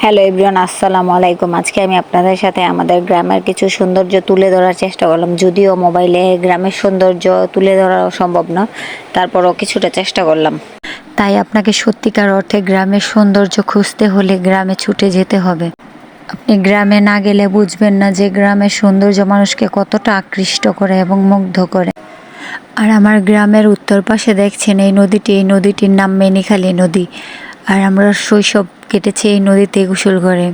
Hello everyone, আসসালামু আলাইকুম। আজকে আমি আপনাদের সাথে আমাদের গ্রামের কিছু সৌন্দর্য তুলে ধরার চেষ্টা করলাম। যদিও মোবাইলে গ্রামের সৌন্দর্য তুলে ধরা সম্ভব না, তারপরও কিছুটা চেষ্টা করলাম। তাই আপনাকে সত্যিকার অর্থে গ্রামের সৌন্দর্য খুঁজতে হলে গ্রামে ছুটে যেতে হবে। আপনি গ্রামে না গেলে বুঝবেন না যে গ্রামের সৌন্দর্য মানুষকে কতটা আকৃষ্ট করে এবং মুগ্ধ করে। আর আমার গ্রামের উত্তর পাশে দেখছেন এই নদীটির নাম মেনিখালী নদী। আর আমরা শৈশব কেটেছে এই নদীতে গোসল করে।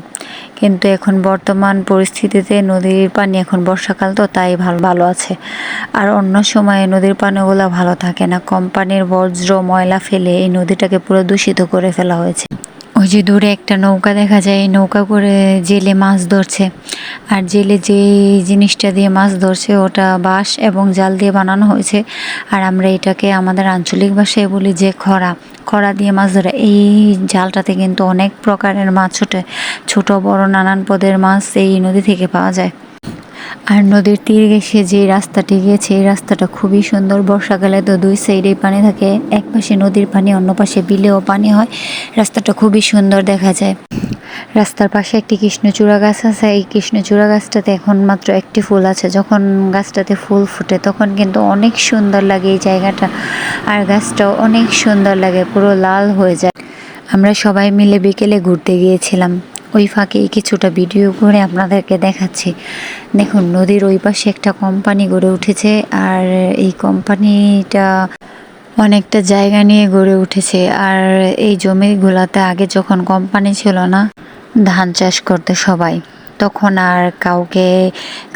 কিন্তু এখন বর্তমান পরিস্থিতিতে নদীর পানি, এখন বর্ষাকাল তো তাই ভালো ভালো আছে। আর অন্য সময়ে নদীর পানিগুলো ভালো থাকে না, কোম্পানির বর্জ্য ময়লা ফেলে এই নদীটাকে পুরো দূষিত করে ফেলা হয়েছে। ওই যে দূরে একটা নৌকা দেখা যায়, এই নৌকা করে জেলে মাছ ধরছে। আর জেলে যে জিনিসটা দিয়ে মাছ ধরছে ওটা বাঁশ এবং জাল দিয়ে বানানো হয়েছে। আর আমরা এটাকে আমাদের আঞ্চলিক ভাষায় বলি যে খরা। খরা দিয়ে মাছ ধরে। এই জালটাতে কিন্তু অনেক প্রকারের মাছ ওঠে, ছোট বড় নানান পদের মাছ এই নদী থেকে পাওয়া যায়। আর নদীর তীর ঘেঁষে যে রাস্তাটি গিয়েছে, এই রাস্তাটা খুবই সুন্দর। বর্ষাকালে তো দুই সাইডেই পানি থাকে, এক পাশে নদীর পানি, অন্য পাশে বিলেও পানি হয়। রাস্তাটা খুবই সুন্দর দেখা যায়। রাস্তার পাশে একটি কৃষ্ণচূড়া গাছ আছে। এই কৃষ্ণচূড়া গাছটাতে এখন মাত্র একটি ফুল আছে। যখন গাছটাতে ফুল ফুটে তখন কিন্তু অনেক সুন্দর লাগে এই জায়গাটা। আর গাছটাও অনেক সুন্দর লাগে, পুরো লাল হয়ে যায়। আমরা সবাই মিলে বিকেলে ঘুরতে গিয়েছিলাম। ওই ফাঁকে কিছুটা ভিডিও করে আপনাদেরকে দেখাচ্ছি। দেখুন, নদীর ওই পাশে একটা কোম্পানি গড়ে উঠেছে। আর এই কোম্পানিটা অনেকটা জায়গা নিয়ে গড়ে উঠেছে। আর এই জমিগুলাতে আগে যখন কোম্পানি ছিল না, ধান চাষ করতে সবাই, তখন আর কাউকে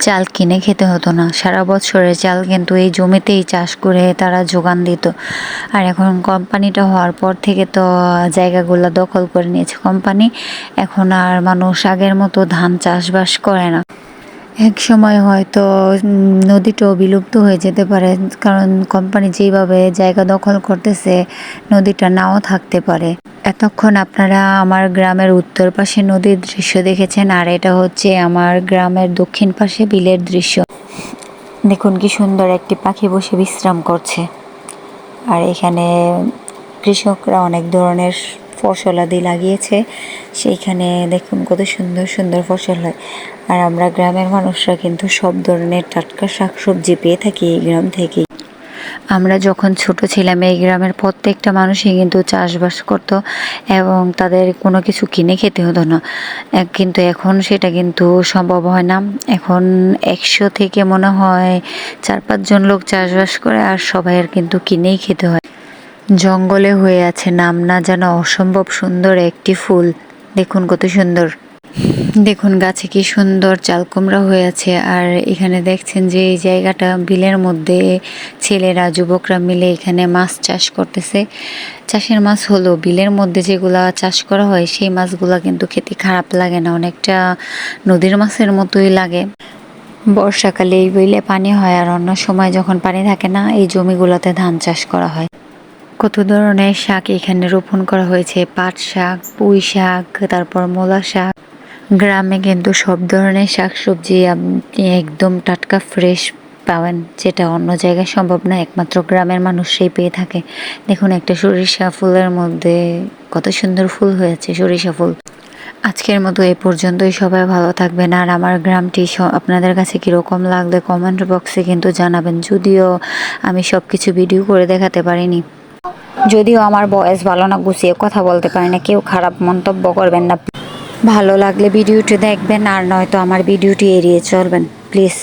চাল কিনে খেতে হতো না। সারা বছরের চাল কিন্তু এই জমিতেই চাষ করে তারা যোগান দিত। আর এখন কোম্পানিটা হওয়ার পর থেকে তো জায়গাগুলো দখল করে নিয়েছে কোম্পানি। এখন আর মানুষ আগের মতো ধান চাষবাস করে না। এক সময় হয়তো নদীটাও বিলুপ্ত হয়ে যেতে পারে, কারণ কোম্পানি যেভাবে জায়গা দখল করতেছে নদীটা নাও থাকতে পারে। এতক্ষণ আপনারা আমার গ্রামের উত্তর পাশে নদীর দৃশ্য দেখেছেন, আর এটা হচ্ছে আমার গ্রামের দক্ষিণ পাশে বিলের দৃশ্য। দেখুন কি সুন্দর একটি পাখি বসে বিশ্রাম করছে। আর এখানে কৃষকরা অনেক ধরনের ফসলাদি লাগিয়েছে, সেইখানে দেখুন কত সুন্দর সুন্দর ফসল হয়। আর আমরা গ্রামের মানুষরা কিন্তু সব ধরনের টাটকা শাকসবজি পেয়ে থাকি এই গ্রাম থেকেই। আমরা যখন ছোট ছিলাম এই গ্রামের প্রত্যেকটা মানুষই কিন্তু চাষবাস করতো এবং তাদের কোনো কিছু কিনে খেতে হতো না। কিন্তু এখন সেটা কিন্তু সম্ভব হয় না। এখন 100 থেকে মনে হয় 4-5 জন লোক চাষবাস করে, আর সবাইয়ের কিন্তু কিনেই খেতে হয়। জঙ্গলে হয়ে আছে নাম না জানা অসম্ভব সুন্দর একটি ফুল। দেখুন কত সুন্দর। দেখুন গাছে কি সুন্দর চাল কুমড়া হয়ে আছে। আর এখানে দেখছেন যে এই জায়গাটা বিলের মধ্যে ছেলেরা যুবকরা মিলে এখানে মাছ চাষ করতেছে। চাষের মাছ হলো, বিলের মধ্যে যেগুলা চাষ করা হয় সেই মাছগুলা কিন্তু খেতে খারাপ লাগে না, অনেকটা নদীর মাছের মতোই লাগে। বর্ষাকালে এই বিলে পানি হয়, আর অন্য সময় যখন পানি থাকে না এই জমিগুলোতে ধান চাষ করা হয়। কত ধরনের শাক এখানে রোপণ করা হয়েছে, পাট শাক, পুঁই শাক, তারপর মূলা শাক। গ্রামে কিন্তু সব ধরনের শাকসবজি আপনি একদম টাটকা ফ্রেশ পাবেন, যেটা অন্য জায়গায় সম্ভব না, একমাত্র গ্রামের মানুষই পেয়ে থাকে। দেখুন একটা সরিষা ফুলের মধ্যে কত সুন্দর ফুল হয়েছে, সরিষা ফুল। আজকের মতো এই পর্যন্তই। সবাই ভালো থাকবেন। আর আমার গ্রামটি আপনাদের কাছে কীরকম লাগবে কমেন্ট বক্সে কিন্তু জানাবেন। যদিও আমি সব কিছু ভিডিও করে দেখাতে পারিনি, যদিও আমার ভয়েস ভালো না, গুছিয়ে কথা বলতে পারি না, কেউ খারাপ মন্তব্য করবেন না। ভালো লাগলে ভিডিওটি দেখবেন, আর নয়তো আমার ভিডিওটি এড়িয়ে চলবেন প্লিজ।